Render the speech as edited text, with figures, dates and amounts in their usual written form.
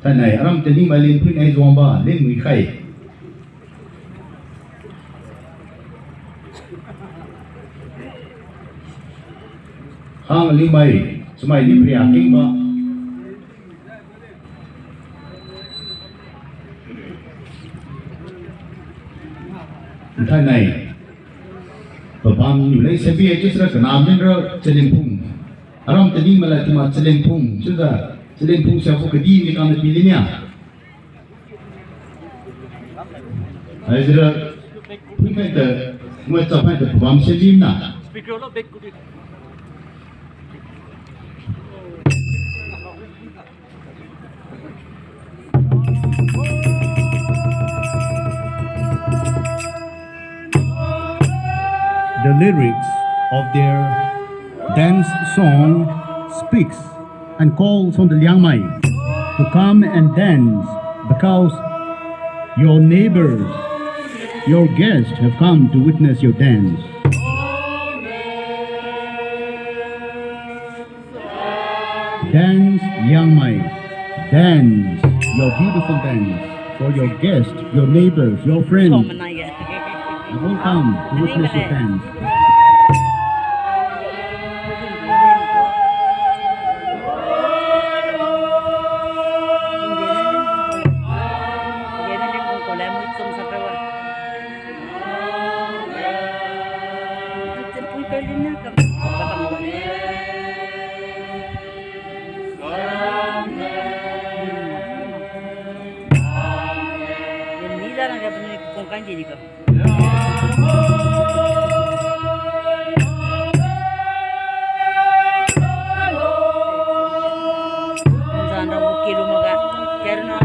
ท่านไหนอารมณ์จะนิ่งมาเล่นพื้นไอ้รวงบ้าเล่นมือไข่ข้างลิงไม่สมัยนี้เปลี่ยนกิ้งบ้าท่านไหนประพามอยู่ในเซบีเอจุสระขนามยันเราเจริญพุ่งอารมณ์จะนิ่งมาเลยที่มาเจริญพุ่งชุดละเจริญพุ่งเสียพวกดีมีการปีนี้เนี่ยไอ้เรื่องพุ่งไปแต่เมื่อจับไปแต่ประพามเสียดีนะ The lyrics of their dance song speaks and calls on the Liang Mai to come and dance because your neighbors, your guests have come to witness your dance. Dance, Liang Mai, dance your beautiful dance for your guests, your neighbors, your friends. And all come to witness your dance. Kilo maga, kaya na